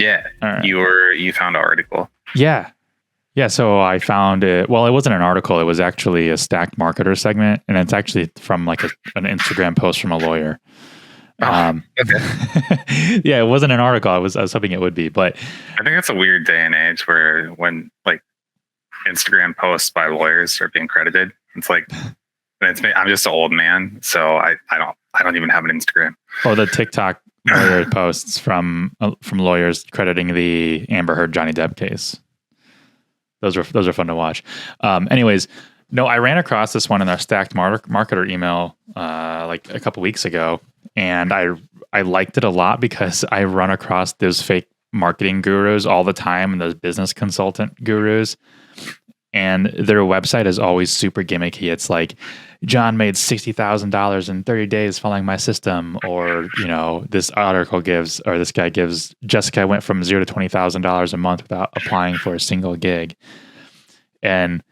Yeah. All right. You found an article. Yeah. Yeah. So I found it. Well, it wasn't an article. It was actually a Stacked Marketer segment. And it's actually from like an Instagram post from a lawyer. Okay. Yeah, it wasn't an article. I was hoping it would be, but I think it's a weird day and age where when like Instagram posts by lawyers are being credited. It's like, I'm just an old man, so I don't even have an Instagram. Or the TikTok lawyer posts from lawyers crediting the Amber Heard Johnny Depp case. Those are fun to watch. Anyways, no, I ran across this one in our Stacked Marketer email like a couple weeks ago, and I liked it a lot because I run across those fake marketing gurus all the time and those business consultant gurus. And their website is always super gimmicky. It's like, John made $60,000 in 30 days following my system. Or, this guy gives, Jessica went from $0 to $20,000 a month without applying for a single gig. And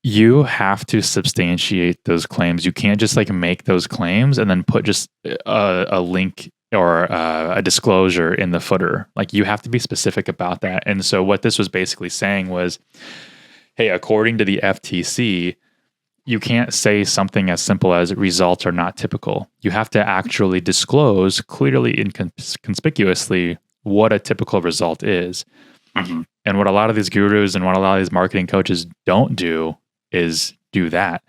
you have to substantiate those claims. You can't just like make those claims and then put just a link or a disclosure in the footer. Like you have to be specific about that. And so what this was basically saying was, hey, according to the FTC, you can't say something as simple as results are not typical. You have to actually disclose clearly and conspicuously what a typical result is. Mm-hmm. And what a lot of these gurus and what a lot of these marketing coaches don't do is do that.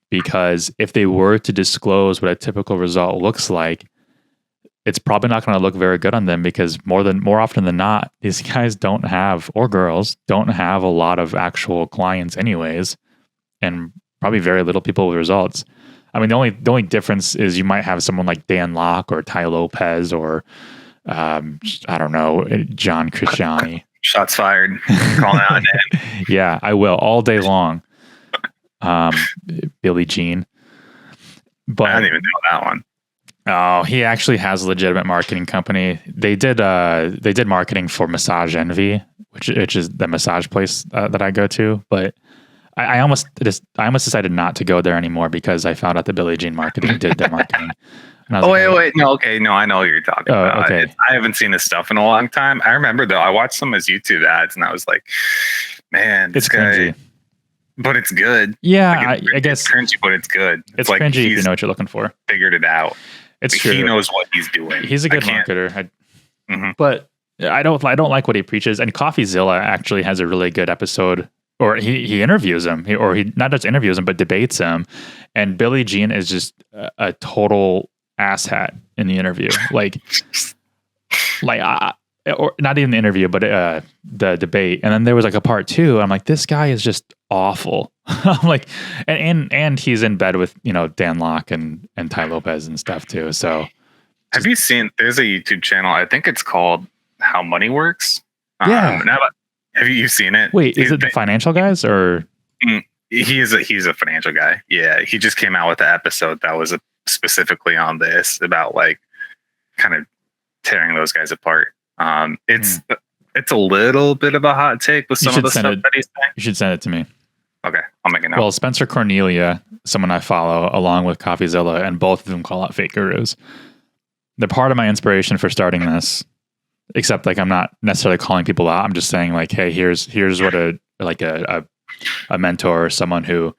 Because if they were to disclose what a typical result looks like, it's probably not going to look very good on them because more often than not, these guys don't have, or girls don't have a lot of actual clients anyways, and probably very little people with results. I mean, the only difference is you might have someone like Dan Lok or Tai Lopez or I don't know, John Christiani. Shots fired. Calling out an end. Yeah, I will all day long. Billie Jean. But I didn't even know that one. Oh, he actually has a legitimate marketing company. They did marketing for Massage Envy, which is the massage place that I go to. But I almost decided not to go there anymore because I found out that Billie Jean Marketing did their marketing. Wait. No, okay. No, I know what you're talking about. Okay. I haven't seen his stuff in a long time. I remember though, I watched some of his YouTube ads and I was like, man, this guy, cringy. But it's good. Yeah, like I guess it's cringy, but it's good. It's like cringy if you know what you're looking for. Figured it out. It's true. He knows what he's doing. He's a good marketer. Mm-hmm. But I don't like what he preaches. And CoffeeZilla actually has a really good episode, or he interviews him, he not just interviews him, but debates him. And Billie Jean is just a total asshat in the interview. Or not even the interview, but the debate. And then there was like a part 2. I'm like, this guy is just awful. I'm like, and he's in bed with Dan Lok and Tai Lopez and stuff too. So, have you seen? There's a YouTube channel. I think it's called How Money Works. Yeah. Have you seen it? Wait, is it the financial guys or? He's a financial guy. Yeah, he just came out with an episode that was specifically on this about like kind of tearing those guys apart. It's a little bit of a hot take with some of the stuff that he's saying. You should send it to me. Okay, I'll make it now. Well, Spencer Cornelia, someone I follow, along with CoffeeZilla, and both of them call out fake gurus. They're part of my inspiration for starting this. Except, like, I'm not necessarily calling people out. I'm just saying, like, hey, here's what a mentor or someone who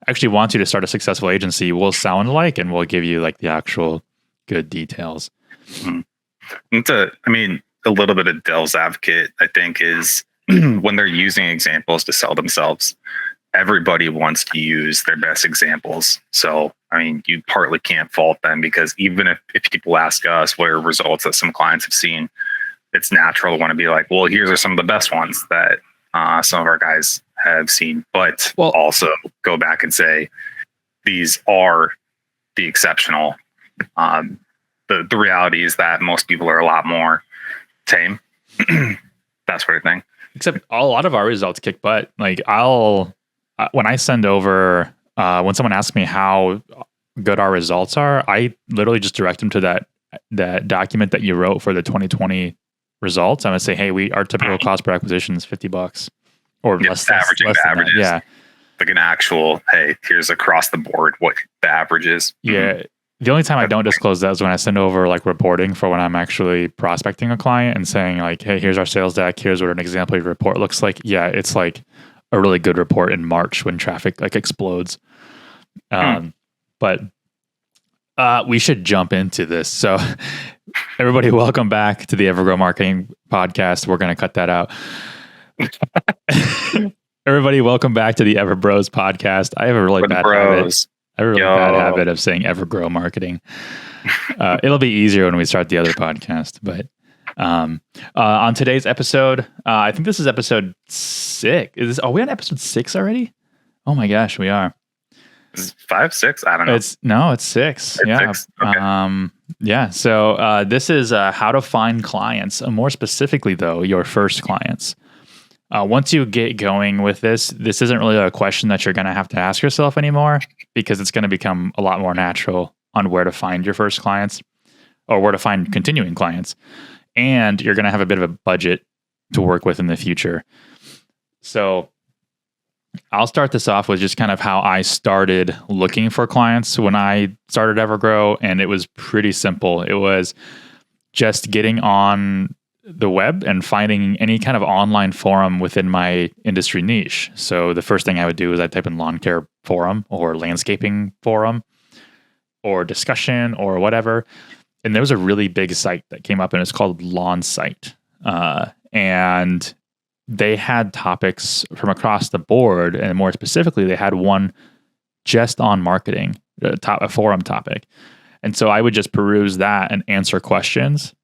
actually wants you to start a successful agency will sound like, and will give you like the actual good details. A little bit of devil's advocate, I think, is when they're using examples to sell themselves, everybody wants to use their best examples. So, you partly can't fault them because even if people ask us what are results that some clients have seen, it's natural to want to be like, well, here's are some of the best ones that some of our guys have seen, but also go back and say, these are the exceptional. The reality is that most people are a lot more tame, that sort of thing. Except a lot of our results kick butt. Like when I send over, when someone asks me how good our results are, I literally just direct them to that document that you wrote for the 2020 results. I'm gonna say, hey, our typical cost per acquisition is $50 or less. Averaging the averages. Yeah. Like an actual, hey, here's across the board what the average is. Yeah. The only time I don't disclose that is when I send over like reporting for when I'm actually prospecting a client and saying like, hey, here's our sales deck. Here's what an example of your report looks like. Yeah, it's like a really good report in March when traffic like explodes. But we should jump into this. So everybody, welcome back to the Evergrow Marketing Podcast. We're going to cut that out. Everybody, welcome back to the Everbros Podcast. I have a really bad habit. I have a really bad habit of saying Evergrow Marketing. It'll be easier when we start the other podcast. But on today's episode, I think this is episode 6. Are we on episode 6 already? Oh my gosh, we are. Is it 5, 6? I don't know. It's 6. Yeah. 6? Okay. Yeah. So this is how to find clients. More specifically, though, your first clients. Once you get going with this isn't really a question that you're going to have to ask yourself anymore, because it's going to become a lot more natural on where to find your first clients or where to find continuing clients. And you're going to have a bit of a budget to work with in the future. So I'll start this off with just kind of how I started looking for clients when I started Evergrow. And it was pretty simple. It was just getting on the web and finding any kind of online forum within my industry niche. So the first thing I would do is I'd type in lawn care forum or landscaping forum or discussion or whatever. And there was a really big site that came up and it's called Lawn Site. And they had topics from across the board. And more specifically, they had one just on marketing, a forum topic. And so I would just peruse that and answer questions.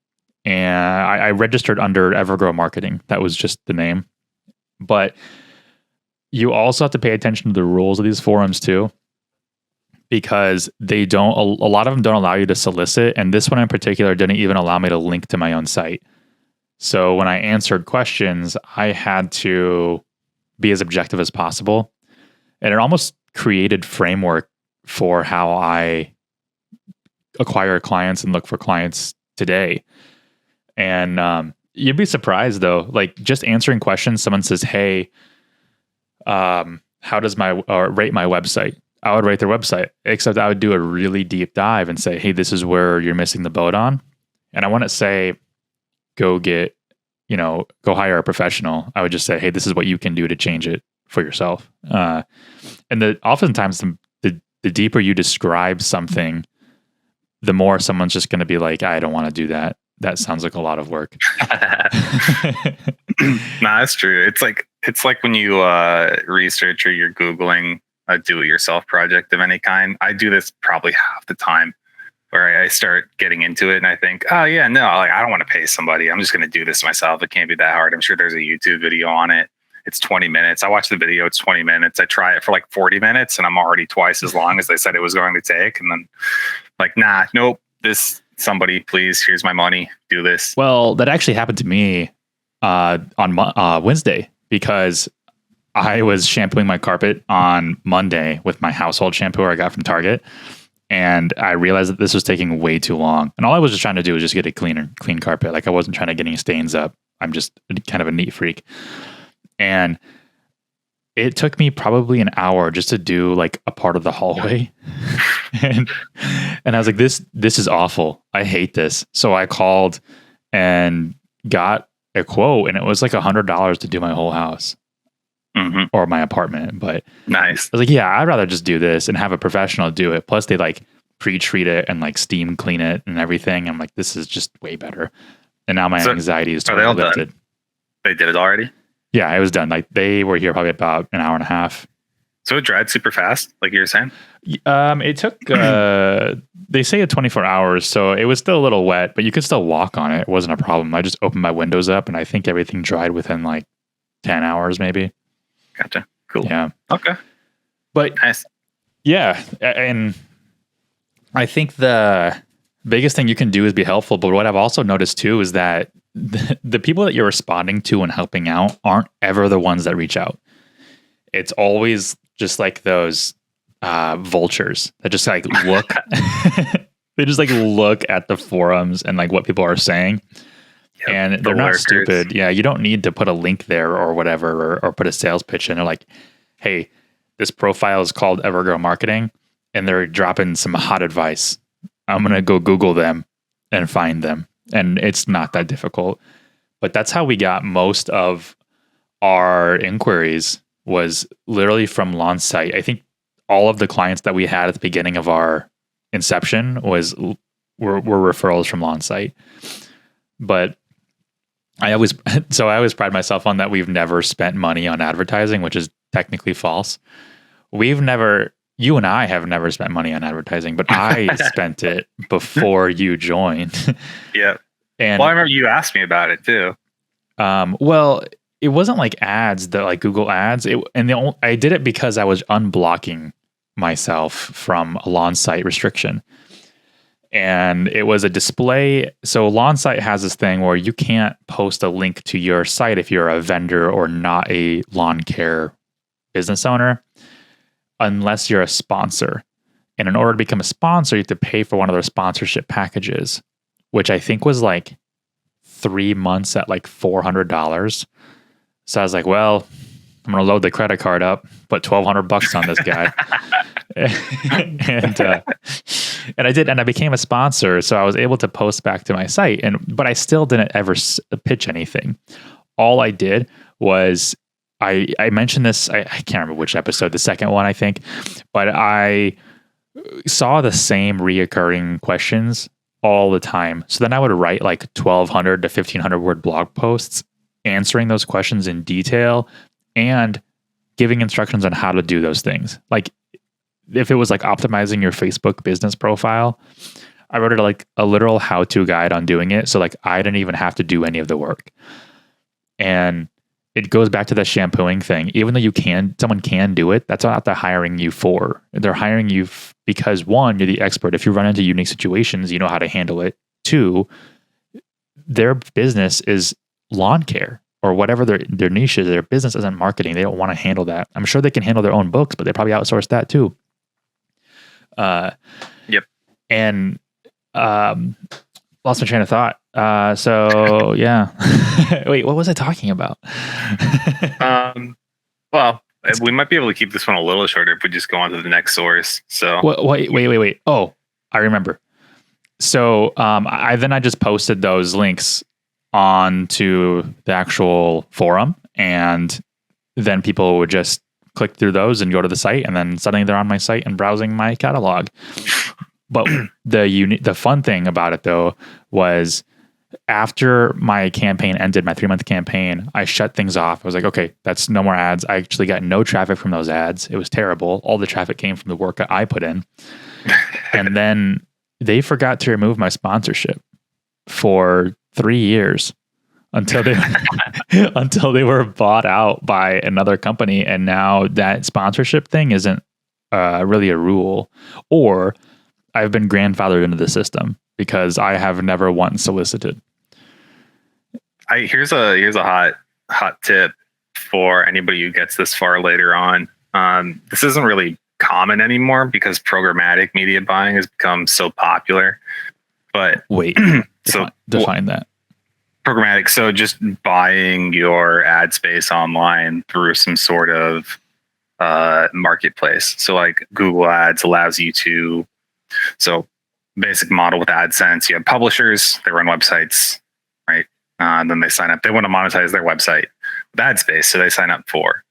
And I registered under Evergrow Marketing. That was just the name. But you also have to pay attention to the rules of these forums too, because a lot of them don't allow you to solicit. And this one in particular didn't even allow me to link to my own site. So when I answered questions, I had to be as objective as possible. And it almost created framework for how I acquire clients and look for clients today. And you'd be surprised though, like just answering questions. Someone says, hey, how does rate my website? I would rate their website, except I would do a really deep dive and say, hey, this is where you're missing the boat on. And I wouldn't say, go hire a professional. I would just say, hey, this is what you can do to change it for yourself. And oftentimes the deeper you describe something, the more someone's just going to be like, I don't want to do that. That sounds like a lot of work. Nah, that's true. It's like when you research or you're Googling a do-it-yourself project of any kind. I do this probably half the time, where I start getting into it and I think, oh yeah, no, I don't want to pay somebody. I'm just going to do this myself. It can't be that hard. I'm sure there's a YouTube video on it. It's 20 minutes. I watch the video. It's 20 minutes. I try it for like 40 minutes and I'm already twice as long as they said it was going to take. And then like, nah, nope, somebody please, here's my money, do this. Well, that actually happened to me on Wednesday, because I was shampooing my carpet on Monday with my household shampoo I got from Target. And I realized that this was taking way too long. And all I was just trying to do was just get a clean carpet. Like I wasn't trying to get any stains up. I'm just kind of a neat freak. And it took me probably an hour just to do like a part of the hallway. and I was like, this is awful. I hate this. So I called and got a quote, and it was like $100 to do my whole house. Mm-hmm. Or my apartment. But nice. I was like, yeah, I'd rather just do this and have a professional do it. Plus they like pre-treat it and like steam clean it and everything. I'm like, this is just way better. And now my anxiety is totally lifted. Done? They did it already? Yeah, it was done. Like they were here probably about an hour and a half. So it dried super fast, like you were saying? It took, they say 24 hours. So it was still a little wet, but you could still walk on it. It wasn't a problem. I just opened my windows up and I think everything dried within like 10 hours maybe. Gotcha. Cool. Yeah. Okay. But nice. Yeah. And I think the biggest thing you can do is be helpful. But what I've also noticed too is that the people that you're responding to and helping out aren't ever the ones that reach out. It's always just like those vultures that just like look, they just like look at the forums and like what people are saying. Yep, and they're not stupid. Yeah, you don't need to put a link there or whatever, or put a sales pitch in. They're like, hey, this profile is called Evergrow Marketing, and they're dropping some hot advice. I'm going to go Google them and find them. And it's not that difficult. But that's how we got most of our inquiries, was literally from LaunchSite. I think all of the clients that we had at the beginning of our inception were referrals from LaunchSite. But I always pride myself on that we've never spent money on advertising, which is technically false. You and I have never spent money on advertising, but I spent it before you joined. Yeah. And well, I remember you asked me about it too. Well, it wasn't like ads, like Google ads. I did it because I was unblocking myself from a LaunchSite restriction. And it was a display. So LaunchSite has this thing where you can't post a link to your site if you're a vendor or not a lawn care business owner, unless you're a sponsor. And in order to become a sponsor, you have to pay for one of their sponsorship packages, which I think was like 3 months at like $400. So I was like, well, I'm going to load the credit card up, put $1,200 on this guy. and I did, and I became a sponsor. So I was able to post back to my site, but I still didn't ever pitch anything. All I did was I mentioned this, I can't remember which episode, the second one, I think, but I saw the same reoccurring questions all the time. So then I would write like 1,200 to 1,500 word blog posts answering those questions in detail and giving instructions on how to do those things. Like if it was like optimizing your Facebook business profile, I wrote it like a literal how-to guide on doing it. So like I didn't even have to do any of the work. And it goes back to the shampooing thing. Even though someone can do it, that's not what they're hiring you for. They're hiring you because, one, you're the expert. If you run into unique situations, you know how to handle it. Two, their business is lawn care or whatever their niche is. Their business isn't marketing. They don't want to handle that. I'm sure they can handle their own books, but they probably outsource that too. Yep. And lost my train of thought. So yeah. Wait, what was I talking about? Well, we might be able to keep this one a little shorter if we just go on to the next source. So wait. Oh, I remember. So I just posted those links onto the actual forum, and then people would just click through those and go to the site, and then suddenly they're on my site and browsing my catalog. But the fun thing about it though was after my campaign ended, my 3-month campaign, I shut things off. I was like, okay, that's no more ads. I actually got no traffic from those ads. It was terrible. All the traffic came from the work that I put in. And then they forgot to remove my sponsorship for 3 years until they were bought out by another company. And now that sponsorship thing isn't really a rule, or I've been grandfathered into the system because I have never once solicited. Here's a hot tip for anybody who gets this far later on. This isn't really common anymore because programmatic media buying has become so popular. But wait, define that. Programmatic, so just buying your ad space online through some sort of marketplace. So like Google Ads allows you to. So basic model with AdSense, you have publishers, they run websites, right? And then they sign up. They want to monetize their website with ad space. So they sign up for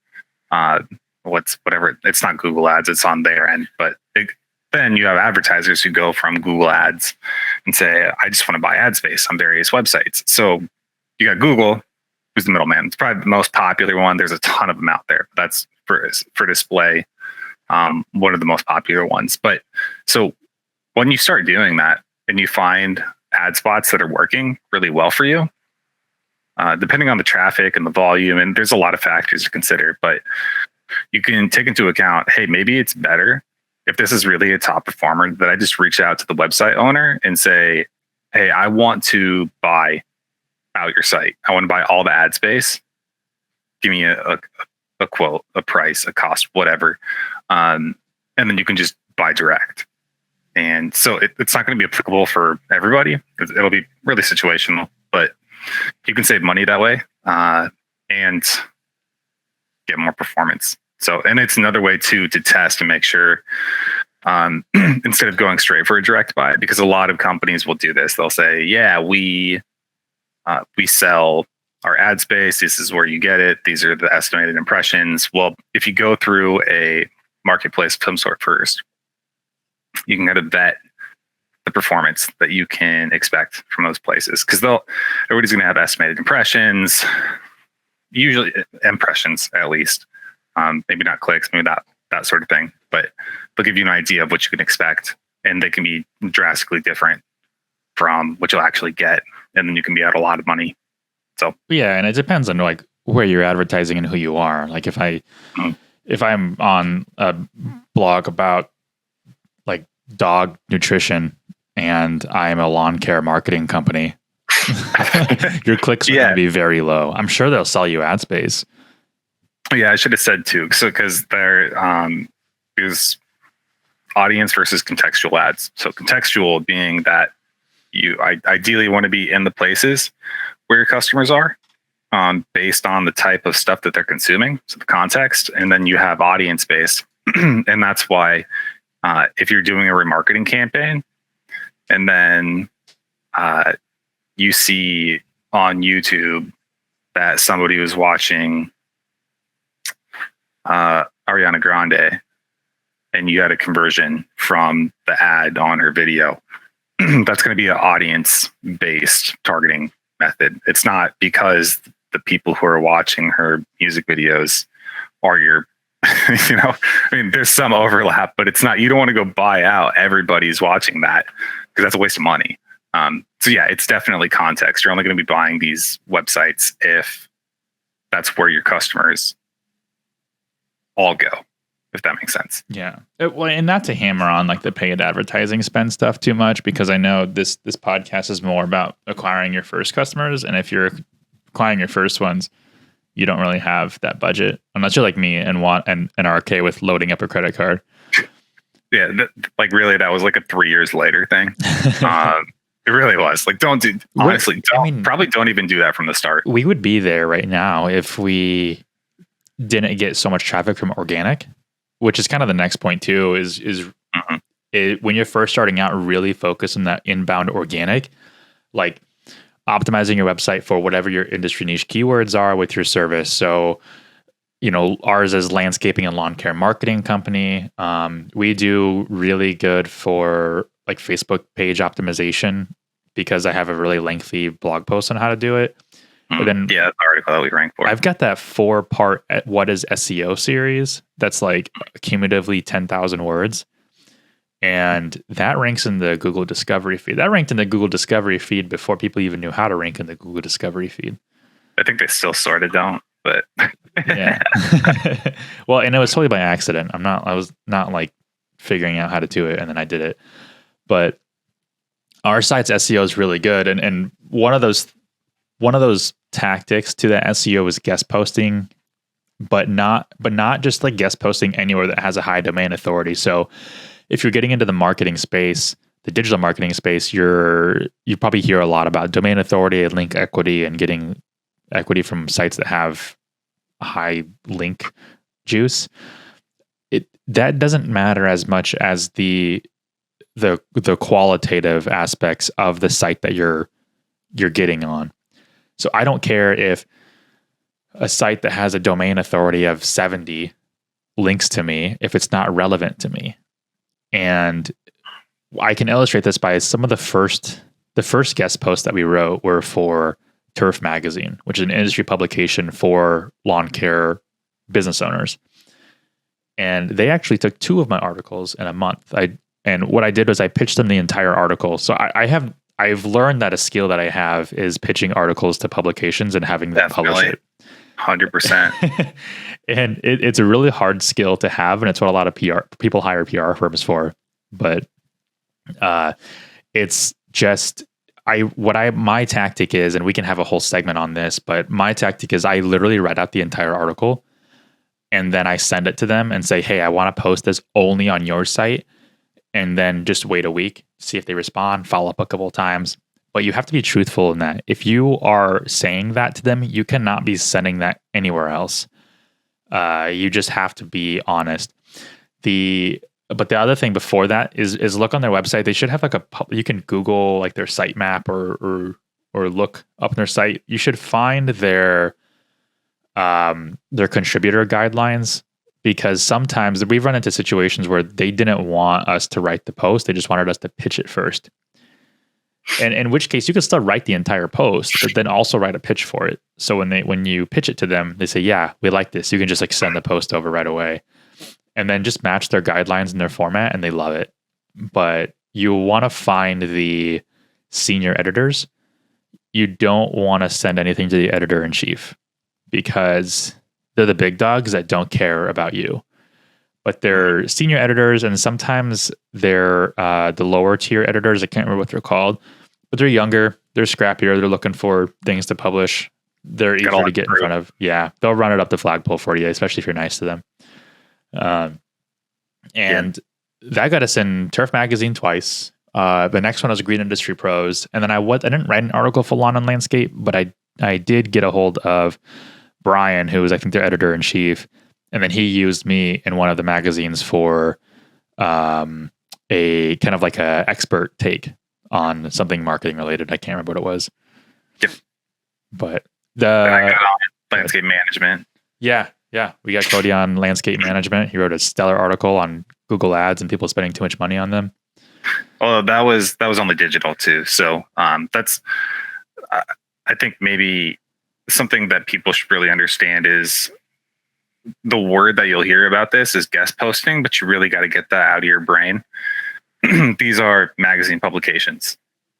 whatever. It's not Google Ads, it's on their end. But then you have advertisers who go from Google Ads and say, I just want to buy ad space on various websites. So you got Google, who's the middleman. It's probably the most popular one. There's a ton of them out there. But that's for display, one of the most popular ones. But so when you start doing that and you find ad spots that are working really well for you, depending on the traffic and the volume, and there's a lot of factors to consider, but you can take into account, hey, maybe it's better if this is really a top performer that I just reach out to the website owner and say, hey, I want to buy out your site. I want to buy all the ad space. Give me a quote, a price, a cost, whatever. And then you can just buy direct. And so it's not going to be applicable for everybody. It'll be really situational, but you can save money that way and get more performance. So, and it's another way to test and make sure instead of going straight for a direct buy, because a lot of companies will do this. They'll say, yeah, we sell our ad space. This is where you get it. These are the estimated impressions. Well, if you go through a marketplace of some sort first, you can kind of vet the performance that you can expect from those places, because everybody's going to have estimated impressions, usually impressions at least, maybe not clicks, maybe not that sort of thing, but they'll give you an idea of what you can expect, and they can be drastically different from what you'll actually get, and then you can be out a lot of money. So yeah, and it depends on like where you're advertising and who you are. Like if I'm on a blog about like dog nutrition and I'm a lawn care marketing company, your clicks are going to be very low. I'm sure they'll sell you ad space. Yeah, I should have said too. So because there is audience versus contextual ads. So contextual being that you ideally want to be in the places where your customers are, based on the type of stuff that they're consuming, so the context, and then you have audience based, and that's why if you're doing a remarketing campaign, and then you see on YouTube that somebody was watching Ariana Grande, and you had a conversion from the ad on her video, that's going to be an audience based targeting method. It's not because the people who are watching her music videos are your, there's some overlap, but it's not, you don't want to go buy out everybody's watching that, because that's a waste of money. So yeah, it's definitely context. You're only going to be buying these websites if that's where your customers all go, if that makes sense. Yeah. Well, and not to hammer on like the paid advertising spend stuff too much, because I know this podcast is more about acquiring your first customers. And if you're acquiring your first ones, you don't really have that budget unless you're like me and are okay with loading up a credit card. Yeah. Really, that was like a 3 years later thing. It really was like, probably don't even do that from the start. We would be there right now if we didn't get so much traffic from organic, which is kind of the next point too, is when you're first starting out, really focus on that inbound organic, like optimizing your website for whatever your industry niche keywords are with your service. So, ours is landscaping and lawn care marketing company. We do really good for like Facebook page optimization because I have a really lengthy blog post on how to do it. But then the article that we rank for. I've got that 4-part what is SEO series that's like cumulatively 10,000 words. And that ranks in the Google Discovery feed. That ranked in the Google Discovery feed before people even knew how to rank in the Google Discovery feed. I think they still sort of don't, but yeah. Well, and it was totally by accident. I was not like figuring out how to do it, and then I did it. But our site's SEO is really good, and one of those tactics to that SEO is guest posting, but not just like guest posting anywhere that has a high domain authority. So if you're getting into the marketing space, the digital marketing space, you probably hear a lot about domain authority and link equity and getting equity from sites that have a high link juice. That doesn't matter as much as the qualitative aspects of the site that you're getting on. So I don't care if a site that has a domain authority of 70 links to me if it's not relevant to me. And I can illustrate this by some of the first guest posts that we wrote were for Turf Magazine, which is an industry publication for lawn care business owners. And they actually took 2 of my articles in a month. And what I did was I pitched them the entire article. So I've learned that a skill that I have is pitching articles to publications and having them publish it. 100%. And it's a really hard skill to have, and it's what a lot of people hire PR firms for. But it's just my tactic is, and we can have a whole segment on this, but my tactic is I literally write out the entire article and then I send it to them and say, hey, I want to post this only on your site, and then just wait a week, see if they respond, follow up a couple of times. But you have to be truthful in that. If you are saying that to them, you cannot be sending that anywhere else. You just have to be honest. But the other thing before that is look on their website. They should have like you can Google like their site map or look up their site. You should find their contributor guidelines, because sometimes we've run into situations where they didn't want us to write the post. They just wanted us to pitch it first. And in which case you could still write the entire post, but then also write a pitch for it. So when you pitch it to them, they say, yeah, we like this. You can just like send the post over right away and then just match their guidelines in their format, and they love it. But you want to find the senior editors. You don't want to send anything to the editor in chief, because they're the big dogs that don't care about you. But they're senior editors, and sometimes they're the lower tier editors. I can't remember what they're called, but they're younger, they're scrappier, they're looking for things to publish. They're eager to get in front of. Yeah, they'll run it up the flagpole for you, especially if you're nice to them. That got us in Turf Magazine twice. The next one was Green Industry Pros, and then I didn't write an article for Lawn and Landscape, but I did get a hold of Brian, who was I think their editor in chief. And then he used me in one of the magazines for a kind of like a expert take on something marketing related. I can't remember what it was. Yep. But I got on landscape management. Yeah. We got Cody on landscape management. He wrote a stellar article on Google Ads and people spending too much money on them. Well, that was only digital too. So that's I think maybe something that people should really understand is the word that you'll hear about this is guest posting, but you really got to get that out of your brain. These are magazine publications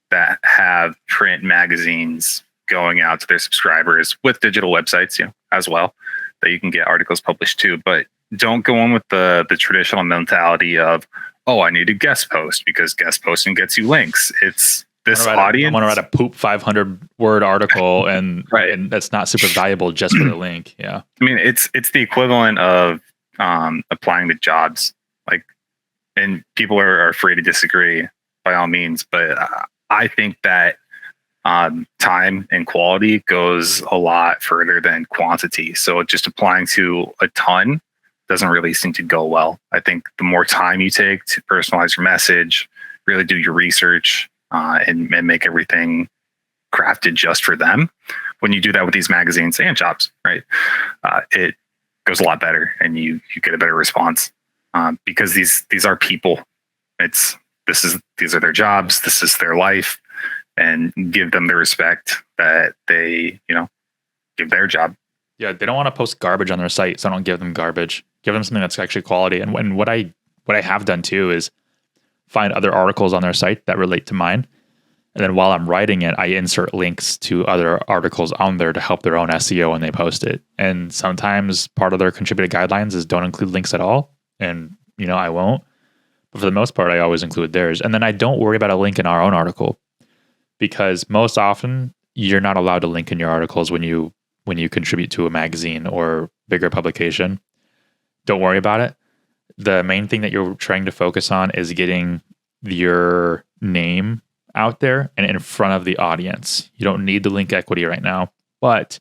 that have print magazines going out to their subscribers with digital websites, as well, that you can get articles published to. But don't go in with the traditional mentality of, oh, I need a guest post because guest posting gets you links. It's this audience. I want to write a poop 500 word article, and right. And that's not super valuable just for the link. Yeah. I mean, it's the equivalent of applying to jobs, and people are free to disagree by all means, but I think that time and quality goes a lot further than quantity. So just applying to a ton doesn't really seem to go well. I think the more time you take to personalize your message, really do your research, and make everything crafted just for them. When you do that with these magazines and jobs, right, it goes a lot better, and you get a better response, because these are people. These are their jobs. This is their life, and give them the respect that they give their job. Yeah, they don't want to post garbage on their site, so don't give them garbage. Give them something that's actually quality. And what I have done too is find other articles on their site that relate to mine. And then while I'm writing it, I insert links to other articles on there to help their own SEO when they post it. And sometimes part of their contributed guidelines is don't include links at all. And, I won't. But for the most part, I always include theirs. And then I don't worry about a link in our own article, because most often you're not allowed to link in your articles when you contribute to a magazine or bigger publication. Don't worry about it. The main thing that you're trying to focus on is getting your name out there and in front of the audience. You don't need the link equity right now, but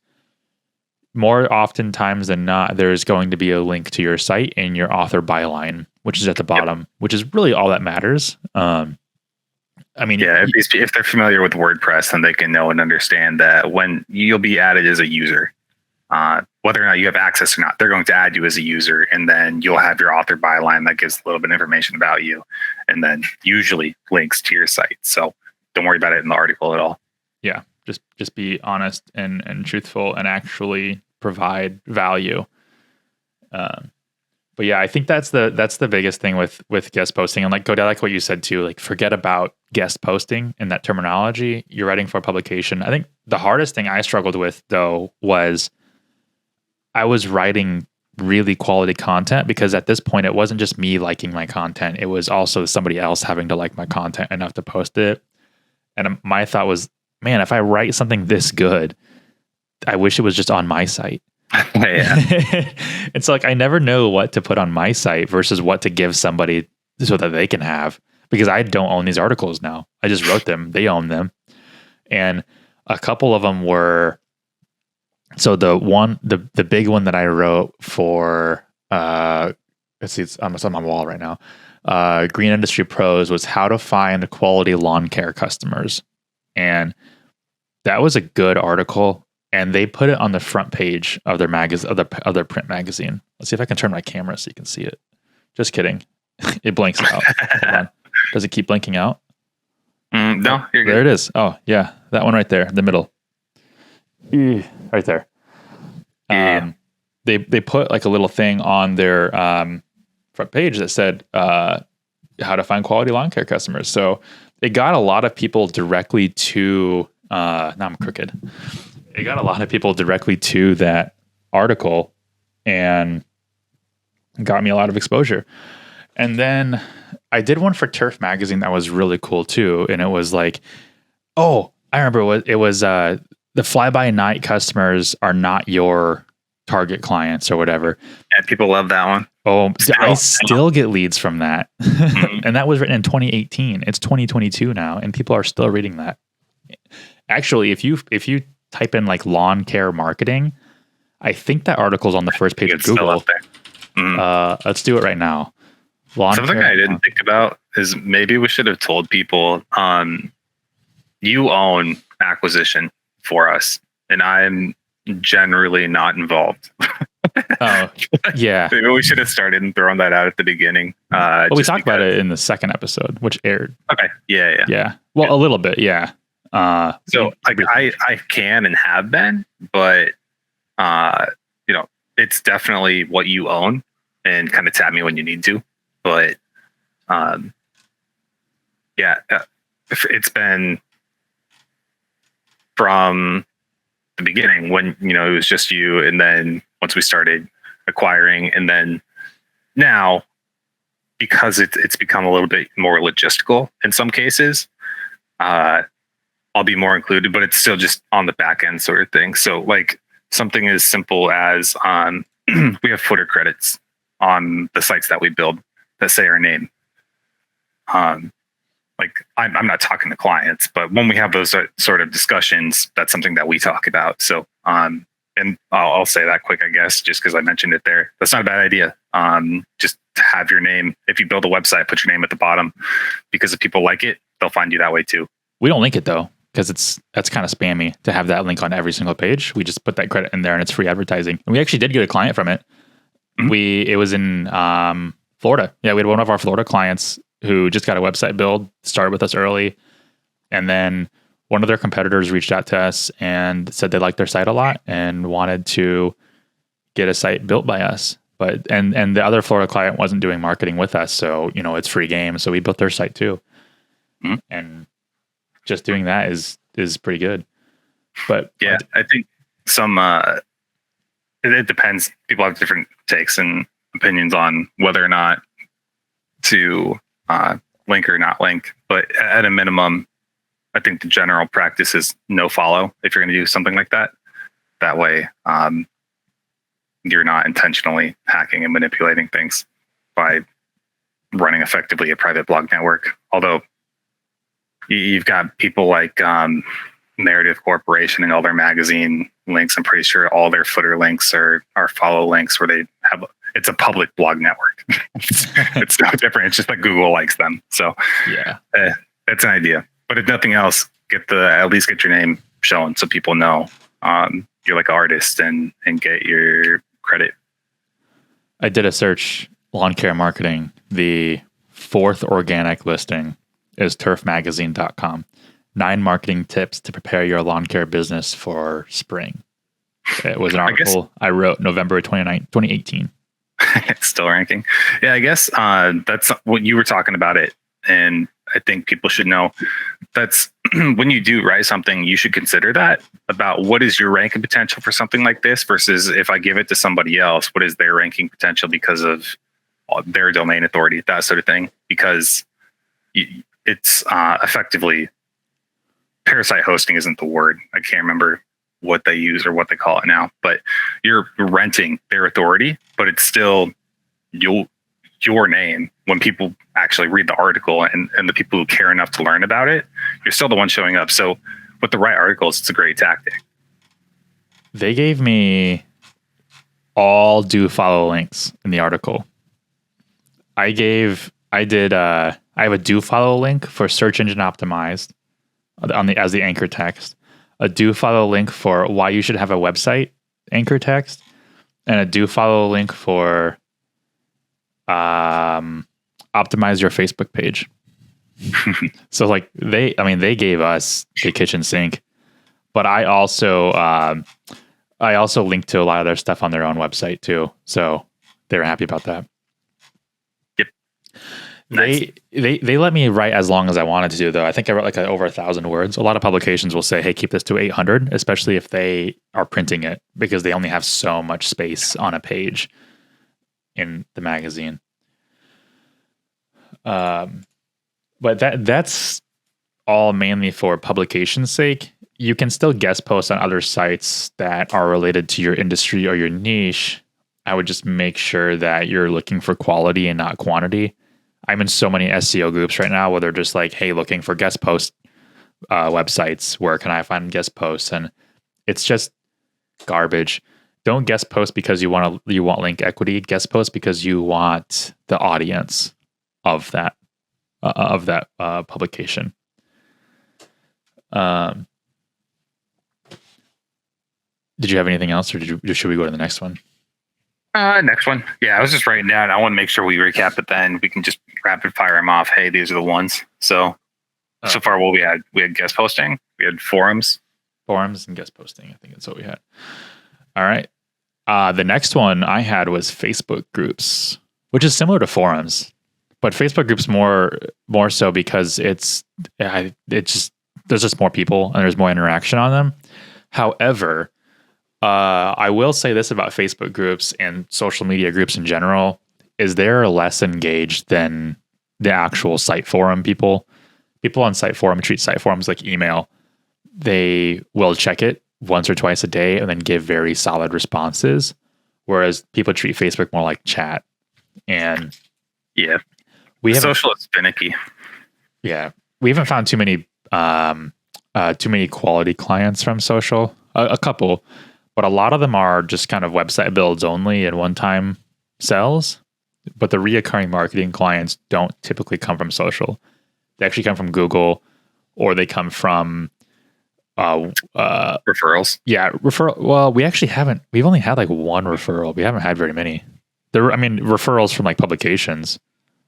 more oftentimes than not, there's going to be a link to your site in your author byline, which is at the bottom, which is really all that matters. If they're familiar with WordPress, then they can know and understand that when you'll be added as a user, whether or not you have access or not, they're going to add you as a user, and then you'll have your author byline that gives a little bit of information about you, and then usually links to your site. So don't worry about it in the article at all. Yeah, just be honest and truthful and actually provide value. But yeah, I think that's the biggest thing with guest posting. And like Cody, I like what you said too. Like, forget about guest posting and that terminology. You're writing for a publication. I think the hardest thing I struggled with though was I was writing really quality content, because at this point it wasn't just me liking my content. It was also somebody else having to like my content enough to post it. And my thought was, man, if I write something this good, I wish it was just on my site. Yeah. It's like I never know what to put on my site versus what to give somebody so that they can have, because I don't own these articles now. I just wrote them. They own them. And a couple of them were, so the big one that I wrote for, let's see, it's on my wall right now. Green Industry Pros was how to find quality lawn care customers. And that was a good article. And they put it on the front page of their of their print magazine. Let's see if I can turn my camera so you can see it. Just kidding. It blinks out. Hold on. Does it keep blinking out? No, you're good. There it is. Oh, yeah. That one right there, the middle. Right there. Yeah. They put like a little thing on their front page that said how to find quality lawn care customers. So it got a lot of people directly to now I'm crooked. It got a lot of people directly to that article and got me a lot of exposure. And then I did one for Turf Magazine that was really cool too. And it was like, oh, I remember it was the fly-by-night customers are not your target clients or whatever. Yeah, people love that one. Oh, I still get leads from that. And that was written in 2018. It's 2022 now, and people are still reading that. Actually, if you type in like lawn care marketing, I think that article's on the first page of Google. Let's do it right now. Something I didn't think about is maybe we should have told people you own acquisition for us, and I'm generally not involved. Oh, yeah. Maybe we should have started and thrown that out at the beginning. Well, we talked about it in the second episode, which aired. Okay. Yeah. Yeah. Well, a little bit. Yeah. So like I can and have been, but it's definitely what you own, and kind of tap me when you need to. But it's been from the beginning when it was just you, and then once we started acquiring, and then now because it's become a little bit more logistical in some cases, I'll be more included, but it's still just on the back end sort of thing. So like something as simple as we have footer credits on the sites that we build that say our name. Like I'm not talking to clients, but when we have those sort of discussions, that's something that we talk about. So, and I'll say that quick, I guess, just because I mentioned it there. That's not a bad idea. Just to have your name. If you build a website, put your name at the bottom, because if people like it, they'll find you that way too. We don't link it though, because that's kind of spammy to have that link on every single page. We just put that credit in there, and it's free advertising. And we actually did get a client from it. Mm-hmm. It was in Florida. Yeah, we had one of our Florida clients who just got a website build, started with us early, and then one of their competitors reached out to us and said they liked their site a lot and wanted to get a site built by us. But and the other Florida client wasn't doing marketing with us, so it's free game. So we built their site too, and just doing that is pretty good. But yeah, I think some it depends. People have different takes and opinions on whether or not to link or not link, but at a minimum, I think the general practice is no follow if you're going to do something like that. That way, you're not intentionally hacking and manipulating things by running effectively a private blog network. Although you've got people like Narrative Corporation and all their magazine links. I'm pretty sure all their footer links are follow links where they have it's a public blog network. It's no different. It's just that Google likes them. So yeah, that's an idea. But if nothing else, at least get your name shown so people know you're like an artist and get your credit. I did a search, lawn care marketing. The fourth organic listing is turfmagazine.com. 9 marketing tips to prepare your lawn care business for spring. It was an article I wrote November 2018. It's still ranking. Yeah, I guess that's what you were talking about it. And I think people should know that's when you do write something, you should consider that about what is your ranking potential for something like this versus if I give it to somebody else, what is their ranking potential because of their domain authority, that sort of thing. Because it's effectively parasite hosting isn't the word. I can't remember what they use or what they call it now, but you're renting their authority, but it's still your name. When people actually read the article and the people who care enough to learn about it, you're still the one showing up. So with the right articles, it's a great tactic. They gave me all do follow links in the article. I gave I did. I have a do follow link for search engine optimized as the anchor text, a do follow link for why you should have a website anchor text, and a do follow link for optimize your Facebook page. So like they gave us the kitchen sink, but I also linked to a lot of their stuff on their own website too. So they were happy about that. Yep. Nice. They let me write as long as I wanted to do, though. I think I wrote like over 1,000 words. A lot of publications will say, hey, keep this to 800, especially if they are printing it, because they only have so much space on a page in the magazine. But that's all mainly for publication's sake. You can still guest post on other sites that are related to your industry or your niche. I would just make sure that you're looking for quality and not quantity. I'm in so many SEO groups right now where they're just like, hey, looking for guest post websites. Where can I find guest posts? And it's just garbage. Don't guest post because you want link equity. Guest post because you want the audience of that publication. Did you have anything else, or should we go to the next one? Next one. Yeah, I was just writing down. I want to make sure we recap it. Then we can just rapid fire them off. Hey, these are the ones. So far, what we had guest posting, we had forums, and guest posting. I think that's what we had. All right. The next one I had was Facebook groups, which is similar to forums, but Facebook groups more so because there's just more people and there's more interaction on them. However, I will say this about Facebook groups and social media groups in general, is they're less engaged than the actual site forum people. People on site forum treat site forums like email. They will check it once or twice a day and then give very solid responses, whereas people treat Facebook more like chat. And yeah, social is finicky. Yeah, we haven't found too many quality clients from social. A couple. But a lot of them are just kind of website builds only and one-time sells. But the reoccurring marketing clients don't typically come from social. They actually come from Google, or they come from referrals. Yeah, referral. Well, we've only had like one referral. We haven't had very many. Referrals from like publications,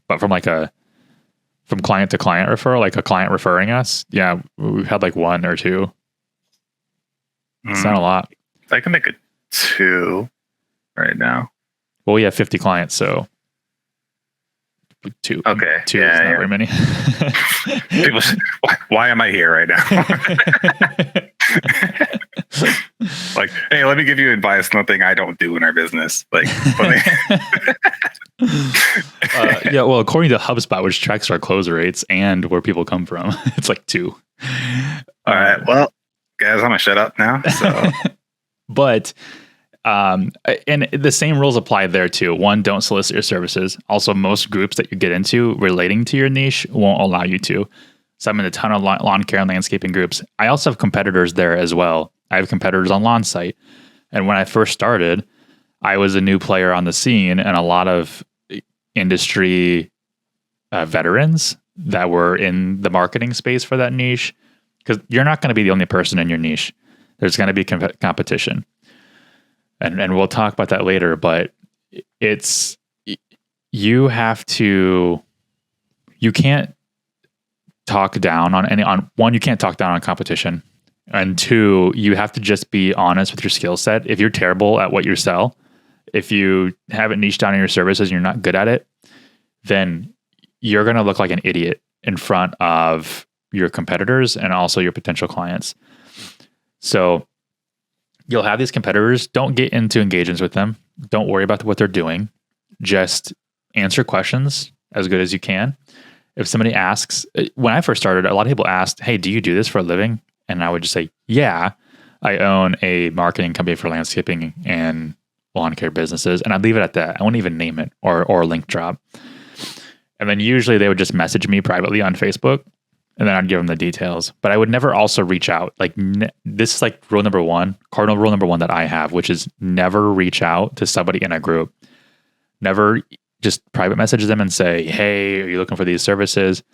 but from client to client referral, like a client referring us. Yeah, we've had like one or two. It's not a lot. I can make it 2 right now. Well, we have 50 clients, so 2. Okay. 2 is not very many. People say, why am I here right now? Like, hey, let me give you advice. Nothing I don't do in our business. Like, yeah. Well, according to HubSpot, which tracks our close rates and where people come from, it's like 2. All right. Well, guys, I'm gonna shut up now. So. But, and the same rules apply there too. 1, don't solicit your services. Also, most groups that you get into relating to your niche won't allow you to. So I'm in a ton of lawn care and landscaping groups. I also have competitors there as well. I have competitors on LawnSite. And when I first started, I was a new player on the scene, and a lot of industry veterans that were in the marketing space for that niche, because you're not going to be the only person in your niche. There's going to be competition. And we'll talk about that later, but you can't talk down on one, you can't talk down on competition. And 2, you have to just be honest with your skill set. If you're terrible at what you sell, if you haven't niched down in your services and you're not good at it, then you're going to look like an idiot in front of your competitors and also your potential clients. So you'll have these competitors. Don't get into engagements with them. Don't worry about what they're doing. Just answer questions as good as you can. If somebody asks, when I first started, a lot of people asked, hey, do you do this for a living? And I would just say, yeah, I own a marketing company for landscaping and lawn care businesses. And I'd leave it at that. I wouldn't even name it or link drop. And then usually they would just message me privately on Facebook, and then I'd give them the details. But I would never also reach out. Like this is like cardinal rule number one that I have, which is never reach out to somebody in a group. Never just private message them and say, hey, are you looking for these services?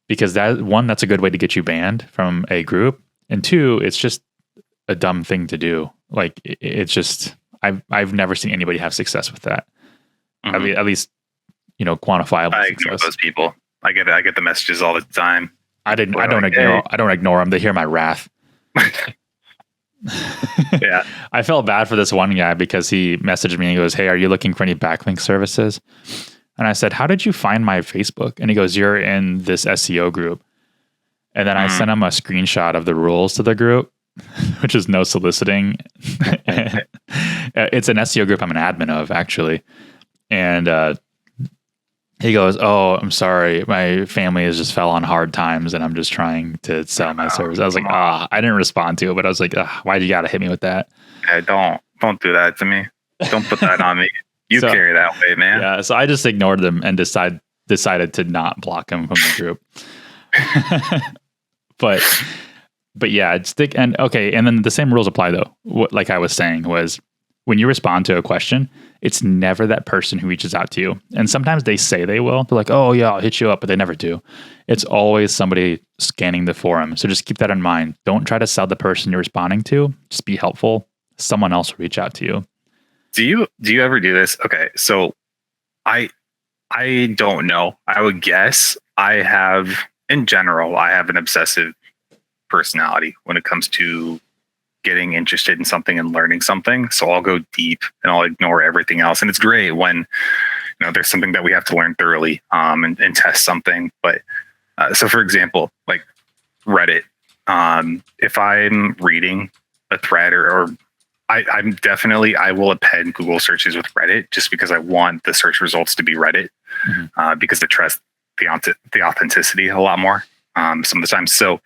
Because that's a good way to get you banned from a group. And two, it's just a dumb thing to do. Like it's just, I've never seen anybody have success with that. Mhm. At least, quantifiable I ignore success. those people. I get the messages all the time. I don't Like, ignore. I don't ignore them. They hear my wrath. Yeah. I felt bad for this one guy because he messaged me and he goes, hey, are you looking for any backlink services? And I said, how did you find my Facebook? And he goes, you're in this SEO group. And then I sent him a screenshot of the rules to the group, which is no soliciting. It's an SEO group I'm an admin of, actually. And he goes, oh, I'm sorry. My family has just fell on hard times and I'm just trying to sell my service. I was like, I didn't respond to it, but I was like, why'd you got to hit me with that? Hey, don't do that to me. Don't put that on me. You So- carry that way, man. Yeah. So I just ignored them and decided to not block him from the group. But yeah, stick and okay. And then the same rules apply though. What, like I was saying, was when you respond to a question, it's never that person who reaches out to you. And sometimes they say they will. They're like, oh yeah, I'll hit you up, but they never do. It's always somebody scanning the forum. So just keep that in mind. Don't try to sell the person you're responding to. Just be helpful. Someone else will reach out to you. Do you ever do this? Okay, so I don't know. I would guess I have an obsessive personality when it comes to getting interested in something and learning something. So I'll go deep and I'll ignore everything else. And it's great when there's something that we have to learn thoroughly and test something. But so for example, like Reddit, if I'm reading a thread or I will append Google searches with Reddit just because I want the search results to be Reddit because I trust the authenticity a lot more some of the time. So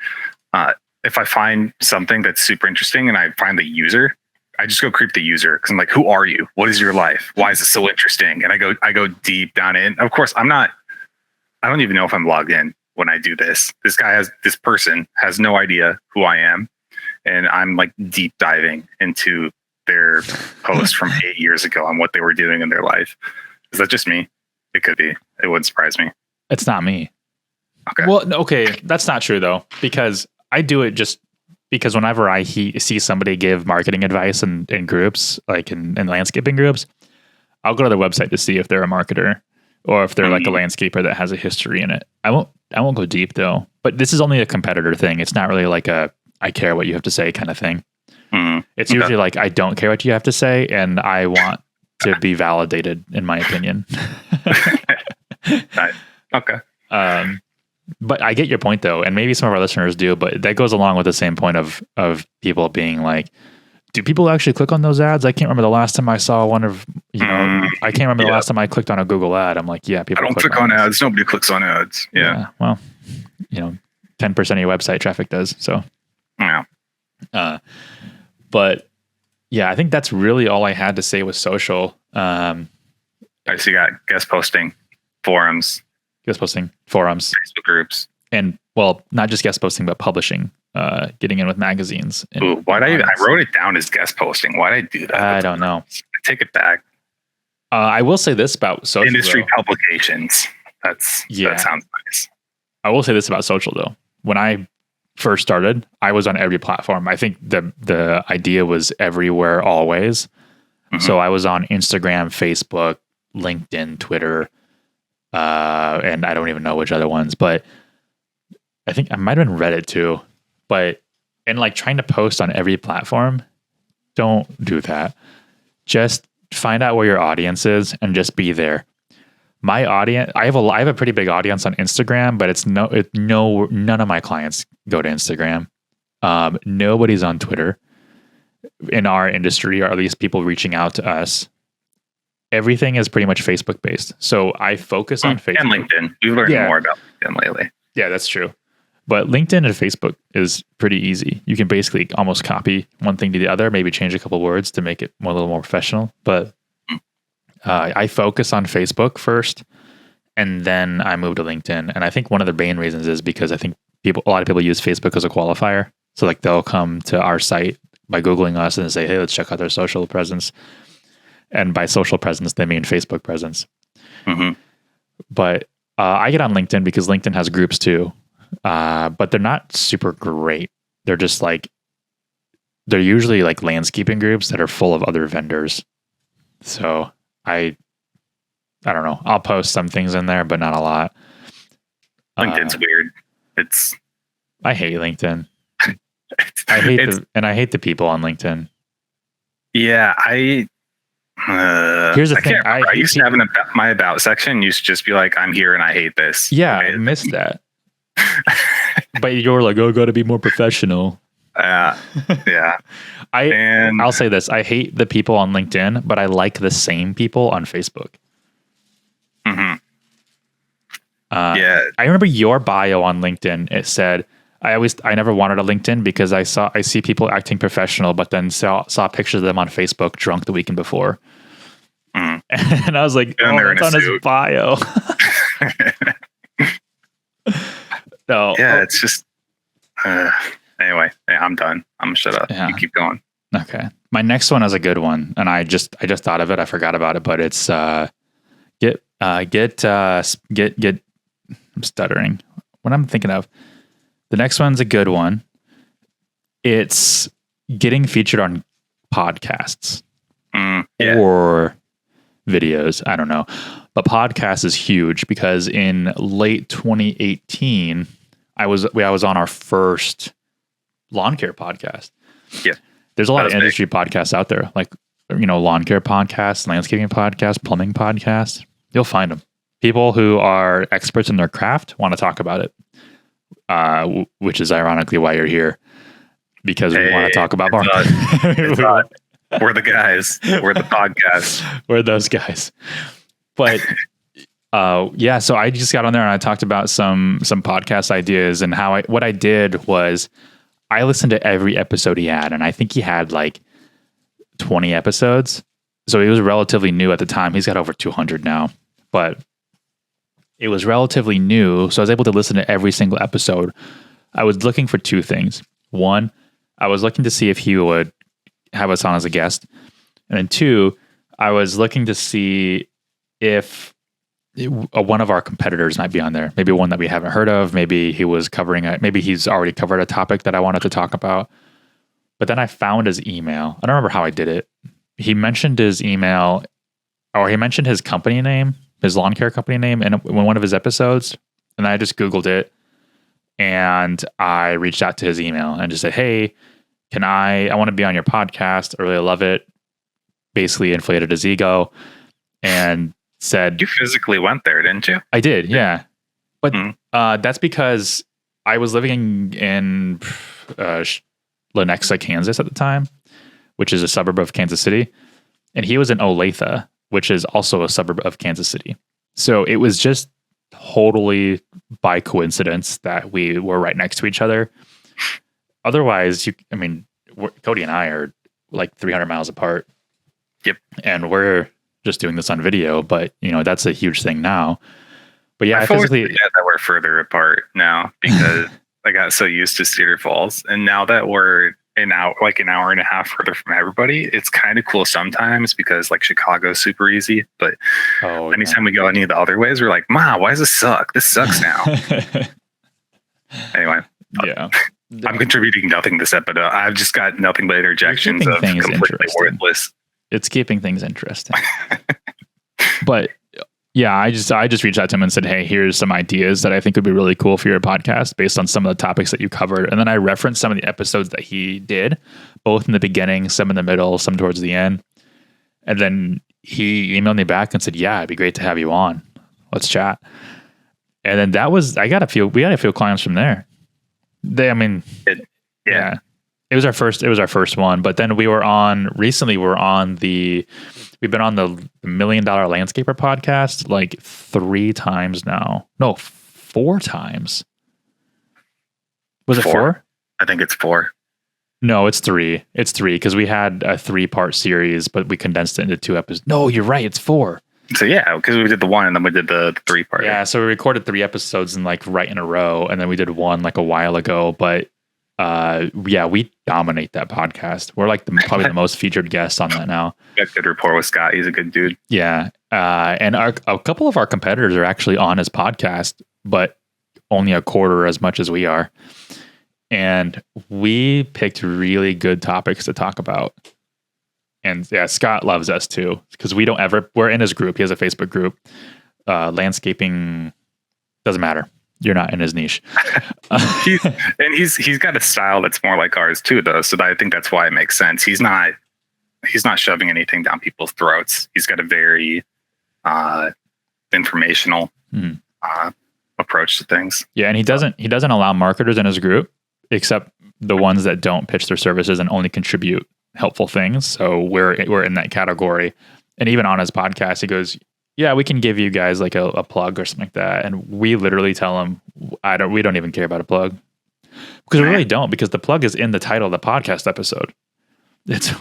if I find something that's super interesting and I find the user, I just go creep the user because I'm like, who are you? What is your life? Why is it so interesting? And I go deep down in. Of course, I don't even know if I'm logged in when I do this. This person has no idea who I am. And I'm like deep diving into their post from 8 years ago on what they were doing in their life. Is that just me? It could be. It wouldn't surprise me. It's not me. Okay. Well, okay, that's not true though, because I do it just because whenever I see somebody give marketing advice in groups, like in landscaping groups, I'll go to their website to see if they're a marketer or if they're like a landscaper that has a history in it. I won't go deep though, but this is only a competitor thing. It's not really like a I care what you have to say kind of thing. It's usually like I don't care what you have to say and I want to be validated in my opinion. Okay. But I get your point though, and maybe some of our listeners do, but that goes along with the same point of people being like, do people actually click on those ads? I can't remember the last time I saw one of, I can't remember the last time I clicked on a Google ad. I'm like, yeah, people I don't click on ads. Nobody clicks on ads. Yeah. Well, 10% of your website traffic does. So, Yeah. But yeah, I think that's really all I had to say with social. I see you got guest posting, forums, forums, Facebook groups. and well, not just guest posting, but publishing, getting in with magazines. Ooh, I wrote it down as guest posting. Why'd I do that? I don't know. Take it back. I will say this about social. Industry though. publications. That sounds nice. I will say this about social though. When I first started, I was on every platform. I think the idea was everywhere, always. Mm-hmm. So I was on Instagram, Facebook, LinkedIn, Twitter, and I don't even know which other ones, but I think I might have been Reddit too. But and like trying to post on every platform, don't do that. Just find out where your audience is and just be there. My audience, I have a pretty big audience on Instagram, but none of my clients go to Instagram. Nobody's on Twitter in our industry, or at least people reaching out to us. Everything is pretty much Facebook based. So I focus on Facebook and LinkedIn. We've learned more about LinkedIn lately. Yeah, that's true. But LinkedIn and Facebook is pretty easy. You can basically almost copy one thing to the other, maybe change a couple words to make it a little more professional. But I focus on Facebook first, and then I move to LinkedIn. And I think one of the main reasons is because I think a lot of people use Facebook as a qualifier. So like they'll come to our site by Googling us and say, hey, let's check out their social presence. And by social presence, they mean Facebook presence. Mhm. But I get on LinkedIn because LinkedIn has groups too. But they're not super great. They're just like, they're usually like landscaping groups that are full of other vendors. So I don't know. I'll post some things in there, but not a lot. LinkedIn's weird. I hate LinkedIn. I hate the people on LinkedIn. Yeah, Here's the thing. I used to have my about section used to just be like, I'm here and I hate this. Yeah, I missed that. But you're like, oh, got to be more professional. Yeah. I'll say this. I hate the people on LinkedIn, but I like the same people on Facebook. Mm-hmm. I remember your bio on LinkedIn. It said, I never wanted a LinkedIn because I see people acting professional, but then saw pictures of them on Facebook drunk the weekend before. Mm. And I was like, it's on his bio. No. Yeah, it's just anyway, I'm done. I'm gonna shut up. You keep going. Okay. My next one is a good one, and I just thought of it. I forgot about it, but it's get I'm stuttering. What I'm thinking of. The next one's a good one. It's getting featured on podcasts or videos. I don't know. But podcast is huge because in late 2018, I was on our first lawn care podcast. Yeah. There's a lot of industry podcasts out there, like, lawn care podcasts, landscaping podcasts, plumbing podcasts. You'll find them. People who are experts in their craft want to talk about it. Which is ironically why you're here, because we want to talk about marketing. We're the guys. We're the podcast. We're those guys. But so I just got on there and I talked about some podcast ideas, and what I did was I listened to every episode he had, and I think he had like 20 episodes. So he was relatively new at the time. He's got over 200 now, but it was relatively new, so I was able to listen to every single episode. I was looking for two things. One, I was looking to see if he would have us on as a guest. And then two, I was looking to see if one of our competitors might be on there. Maybe one that we haven't heard of. Maybe he was maybe he's already covered a topic that I wanted to talk about. But then I found his email. I don't remember how I did it. He mentioned his email, or he mentioned his company name, his lawn care company name in one of his episodes. And I just Googled it and I reached out to his email and just said, hey, I want to be on your podcast. I really love it. Basically inflated his ego and said, you physically went there, didn't you? I did. Yeah. But that's because I was living in Lenexa, Kansas at the time, which is a suburb of Kansas City. And he was in Olathe, which is also a suburb of Kansas City. So it was just totally by coincidence that we were right next to each other. Otherwise, Cody and I are like 300 miles apart. Yep. And we're just doing this on video, but that's a huge thing now. But yeah, I physically forget that we're further apart now because I got so used to Cedar Falls, and now that we're an hour and a half further from everybody, it's kind of cool sometimes because like Chicago's super easy, but anytime we go any of the other ways, we're like, why does this suck? This sucks now. Anyway, I'm contributing nothing this episode. I've just got nothing but interjections of completely worthless. It's keeping things interesting. But yeah, I just reached out to him and said, hey, here's some ideas that I think would be really cool for your podcast based on some of the topics that you covered. And then I referenced some of the episodes that he did, both in the beginning, some in the middle, some towards the end. And then he emailed me back and said, yeah, it'd be great to have you on. Let's chat. And then we got a few clients from there. It was our first one, but then we've been on the $1 Million Landscaper podcast like 3 times now. No, 4 times. Was it 4? I think it's 4. No, it's 3. It's 3 because we had a 3-part series, but we condensed it into 2 episodes. No, you're right. It's 4. So yeah, because we did the 1 and then we did the 3-part. Yeah, so we recorded 3 episodes right in a row, and then we did 1 like a while ago, but Yeah, we dominate that podcast. We're like probably the most featured guests on that now. Got good rapport with Scott. He's a good dude. Yeah. And a couple of our competitors are actually on his podcast, but only a quarter as much as we are. And we picked really good topics to talk about. And yeah, Scott loves us too, because we're in his group. He has a Facebook group. Landscaping doesn't matter. You're not in his niche. He's got a style that's more like ours too, though. So I think that's why it makes sense. He's not shoving anything down people's throats. He's got a very informational approach to things. Yeah, and he doesn't allow marketers in his group, except the ones that don't pitch their services and only contribute helpful things. So we're in that category. And even on his podcast, he goes, "Yeah, we can give you guys like a plug or something like that." And we literally tell him, we don't even care about a plug, because we really don't, because the plug is in the title of the podcast episode.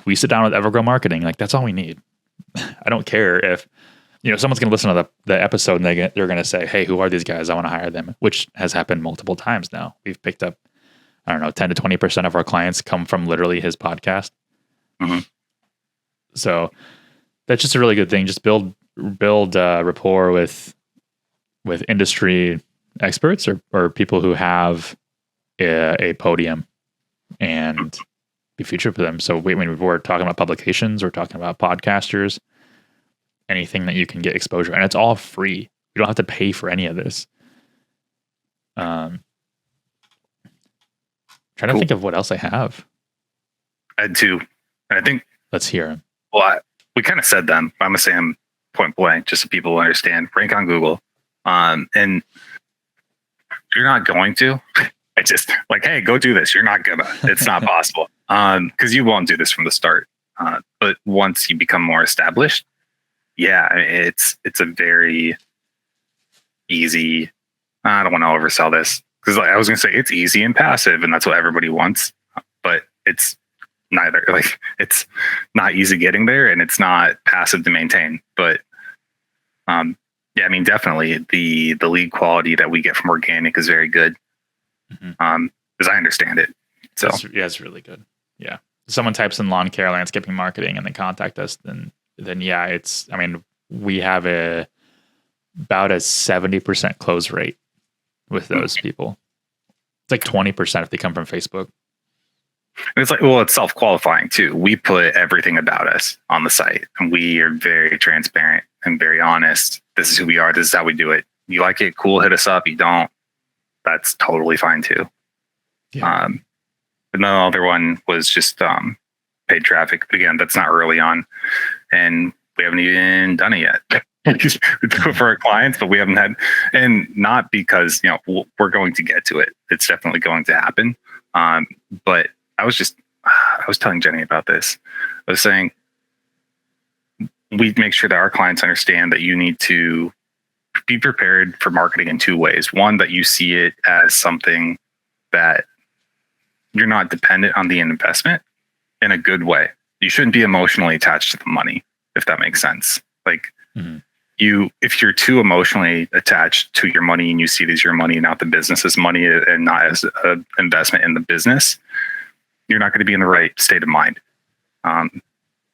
We sit down with Evergrow Marketing. Like, that's all we need. I don't care if, someone's going to listen to the episode and they're going to say, "Hey, who are these guys? I want to hire them," which has happened multiple times now. We've picked up, 10 to 20% of our clients come from literally his podcast. Mm-hmm. So that's just a really good thing. Just build rapport with industry experts or people who have a podium and be featured for them. So we're talking about publications, we're talking about podcasters, anything that you can get exposure, and it's all free. You don't have to pay for any of this. Trying to think of what else I have. I had two. I think let's hear them. Well, we kind of said them. I'm gonna say them point blank, just so people understand. Rank on Google, and you're not going to. I just like, hey, go do this. You're not gonna. It's not possible, because you won't do this from the start. But once you become more established, yeah, it's a very easy. I don't want to oversell this, because I was gonna say it's easy and passive, and that's what everybody wants. But it's neither. Like, it's not easy getting there, and it's not passive to maintain. But yeah, I mean, definitely the lead quality that we get from organic is very good. As I understand it. So it's really good. Yeah. If someone types in lawn care, landscaping, marketing, and they contact us, then yeah, we have about a 70% close rate with those people. It's like 20% if they come from Facebook. And it's like, well, it's self-qualifying too. We put everything about us on the site, and we are very transparent and very honest. This is who we are. This is how we do it. You like it? Cool. Hit us up. You don't. That's totally fine too. Yeah. But the other one was just paid traffic. But again, that's not early on, and we haven't even done it yet. We do it for our clients, but we haven't had, and not because we're going to get to it. It's definitely going to happen. But I was telling Jenny about this. I was saying, we make sure that our clients understand that you need to be prepared for marketing in two ways. One, that you see it as something that you're not dependent on the investment in a good way. You shouldn't be emotionally attached to the money, if that makes sense. Like, if you're too emotionally attached to your money and you see it as your money, not the business's money, and not as an investment in the business, you're not going to be in the right state of mind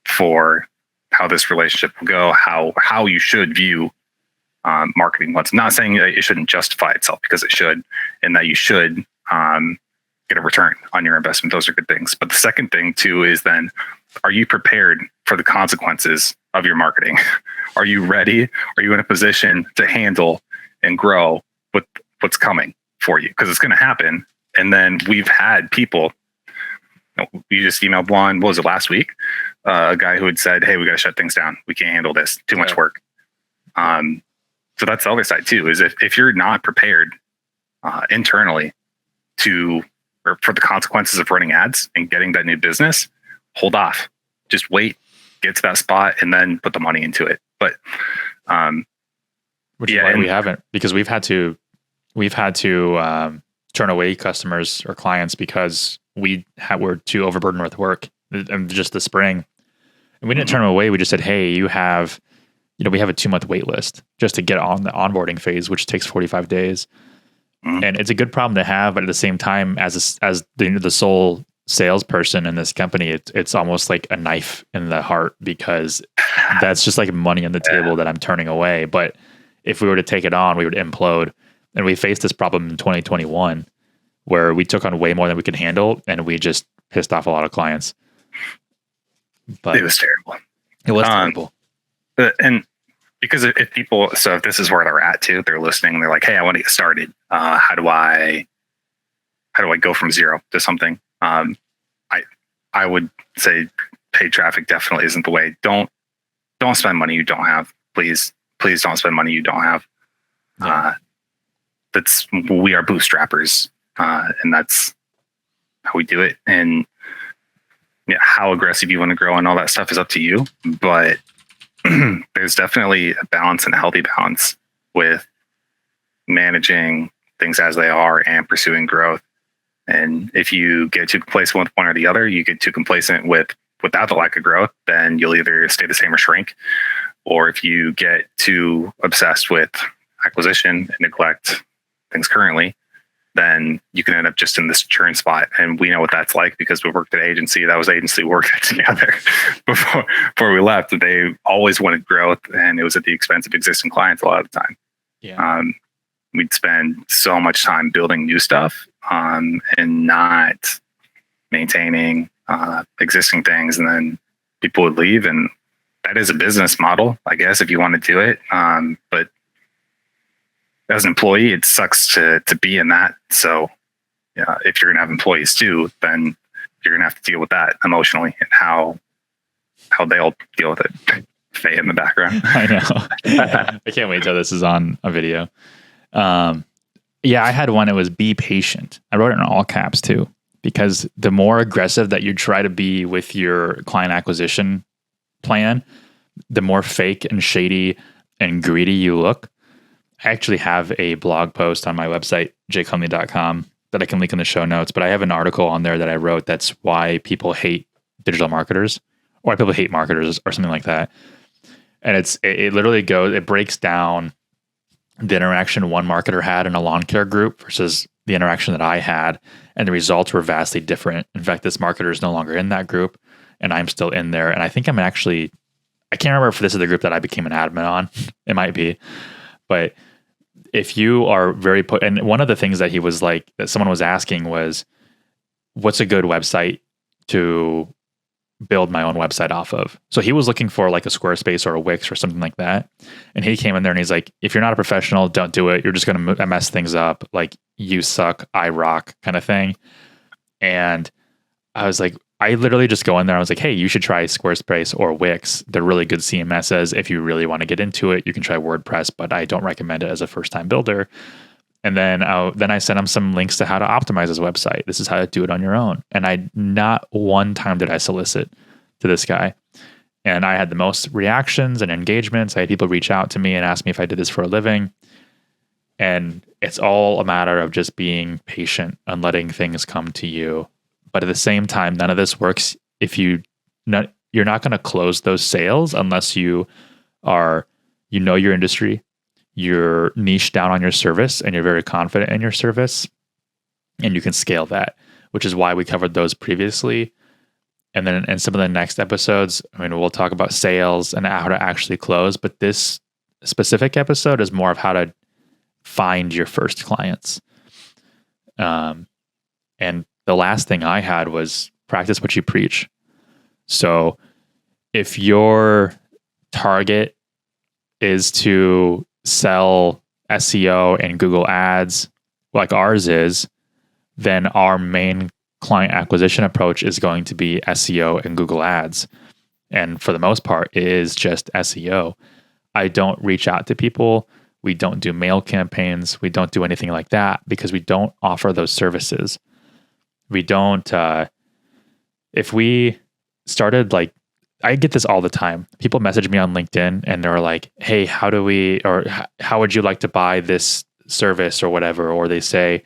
for how this relationship will go, how you should view marketing once. I'm not saying that it shouldn't justify itself, because it should, and that you should get a return on your investment. Those are good things. But the second thing too is then, are you prepared for the consequences of your marketing? Are you ready? Are you in a position to handle and grow with what's coming for you? Because it's going to happen. And then we've had people, you just emailed one, what was it, last week? A guy who had said, "Hey, we got to shut things down. We can't handle this. Too much work." So that's the other side too, is if you're not prepared internally or for the consequences of running ads and getting that new business, hold off. Just wait, get to that spot, and then put the money into it. But which is why we haven't, because we've had to turn away customers or clients because we're too overburdened with work, and just the spring. And we didn't turn them away. We just said, "Hey, we have a 2-month wait list just to get on the onboarding phase, which takes 45 days." And it's a good problem to have, but at the same time, as the sole salesperson in this company, it's almost like a knife in the heart, because that's just like money on the table that I'm turning away. But if we were to take it on, we would implode. And we faced this problem in 2021 where we took on way more than we could handle, and we just pissed off a lot of clients. But it was terrible. It was terrible. And because if people, so if this is where they're at too, they're listening, they're like, hey, I want to get started. How do I go from zero to something? I would say paid traffic definitely isn't the way. Don't spend money you don't have. Please don't spend money you don't have. Yeah. We are bootstrappers, and that's how we do it. And yeah, how aggressive you want to grow and all that stuff is up to you. But there's definitely a balance and a healthy balance with managing things as they are and pursuing growth. And if you get too complacent with one or the other, you get too complacent without the lack of growth, then you'll either stay the same or shrink. Or if you get too obsessed with acquisition and neglect things currently, then you can end up just in this churn spot. And we know what that's like because we worked at an agency. That was agency work together before we left. They always wanted growth, and it was at the expense of existing clients a lot of the time. Yeah. We'd spend so much time building new stuff and not maintaining existing things, and then people would leave. And that is a business model, I guess, if you want to do it. But as an employee, it sucks to be in that. So if you're going to have employees too, then you're going to have to deal with that emotionally and how they'll deal with it. Faye in the background. I know. I can't wait till this is on a video. I had one. It was be patient. I wrote it in all caps too, because the more aggressive that you try to be with your client acquisition plan, the more fake and shady and greedy you look. I actually have a blog post on my website, jakehumley.com, that I can link in the show notes, but I have an article on there that I wrote that's why people hate digital marketers, or why people hate marketers, or something like that. And it literally breaks down the interaction one marketer had in a lawn care group versus the interaction that I had, and the results were vastly different. In fact, this marketer is no longer in that group, and I'm still in there. And I think I can't remember if this is the group that I became an admin on. It might be. But if you are and one of the things that he was like, that someone was asking was, what's a good website to build my own website off of? So he was looking for like a Squarespace or a Wix or something like that. And he came in there and he's like, if you're not a professional, don't do it. You're just going to mess things up. Like, you suck, I rock kind of thing. And I was like, I literally just go in there. I was like, hey, you should try Squarespace or Wix. They're really good CMSs. If you really want to get into it, you can try WordPress, but I don't recommend it as a first-time builder. And then I sent him some links to how to optimize his website. This is how to do it on your own. And not one time did I solicit to this guy. And I had the most reactions and engagements. I had people reach out to me and ask me if I did this for a living. And it's all a matter of just being patient and letting things come to you. But at the same time, none of this works if you're not going to close those sales unless you know your industry, you're niche down on your service, and you're very confident in your service, and you can scale that, which is why we covered those previously. And then in some of the next episodes, we'll talk about sales and how to actually close. But this specific episode is more of how to find your first clients. And the last thing I had was practice what you preach. So if your target is to sell SEO and Google Ads like ours is, then our main client acquisition approach is going to be SEO and Google Ads. And for the most part, it is just SEO. I don't reach out to people. We don't do mail campaigns. We don't do anything like that because we don't offer those services. We don't, if we started I get this all the time. People message me on LinkedIn and they're like, hey, how would you like to buy this service or whatever? Or they say,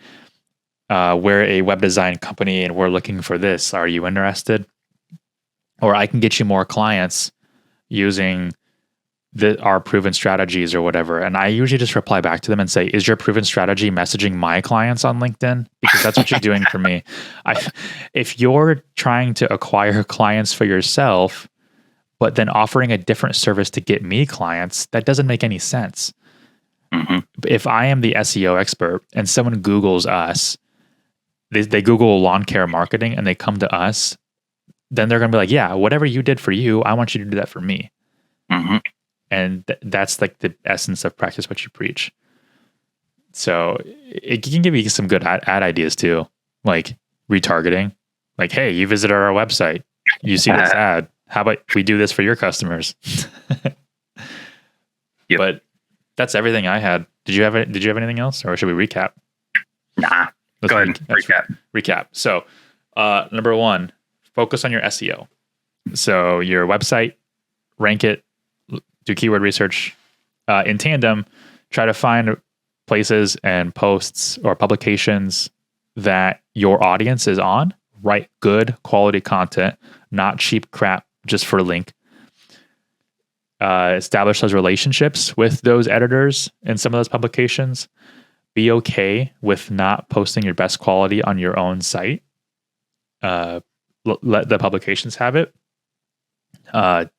we're a web design company and we're looking for this. Are you interested? Or I can get you more clients using our proven strategies or whatever. And I usually just reply back to them and say, is your proven strategy messaging my clients on LinkedIn? Because that's what you're doing for me. If you're trying to acquire clients for yourself, but then offering a different service to get me clients, that doesn't make any sense. Mm-hmm. If I am the SEO expert and someone Googles us, they Google lawn care marketing and they come to us, then they're going to be like, yeah, whatever you did for you, I want you to do that for me. Mm-hmm. And that's like the essence of practice what you preach. So it can give you some good ad ideas too, like retargeting. Like, hey, you visited our website, you see this ad. How about we do this for your customers? Yep. But that's everything I had. Did you have anything else, or should we recap? Nah. Let's Go ahead. Recap. So, number one, focus on your SEO. So your website, rank it, do keyword research. In tandem, try to find places and posts or publications that your audience is on. Write good quality content, not cheap crap just for a link. Establish those relationships with those editors in some of those publications. Be okay with not posting your best quality on your own site. Let the publications have it. The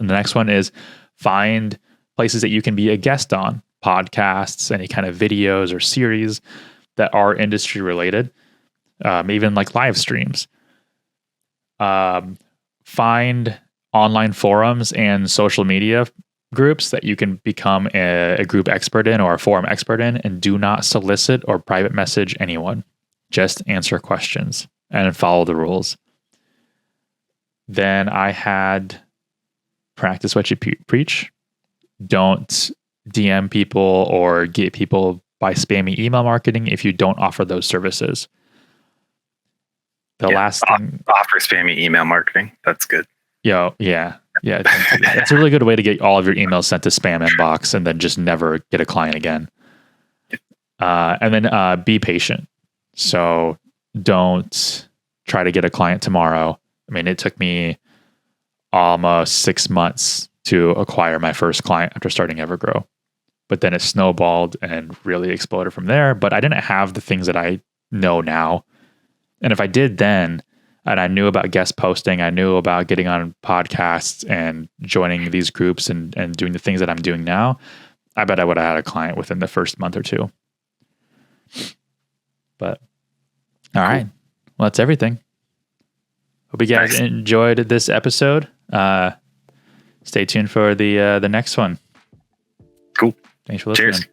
next one is find places that you can be a guest on, podcasts, any kind of videos or series that are industry related, even like live streams. Find online forums and social media groups that you can become a group expert in or a forum expert in, and do not solicit or private message anyone. Just answer questions and follow the rules. Then I had practice what you preach. Don't DM people or get people by spammy email marketing if you don't offer those services. Last thing, offer spammy email marketing. That's good. Yeah. It's a really good way to get all of your emails sent to spam inbox and then just never get a client again. And then be patient. So don't try to get a client tomorrow. I mean, it took me almost 6 months to acquire my first client after starting Evergrow. But then it snowballed and really exploded from there. But I didn't have the things that I know now. And if I did then, and I knew about guest posting, I knew about getting on podcasts and joining these groups and doing the things that I'm doing now, I bet I would have had a client within the first month or two. But all right. Well, that's everything. Hope you guys enjoyed this episode. Stay tuned for the next one. Cool. Thanks for listening. Cheers.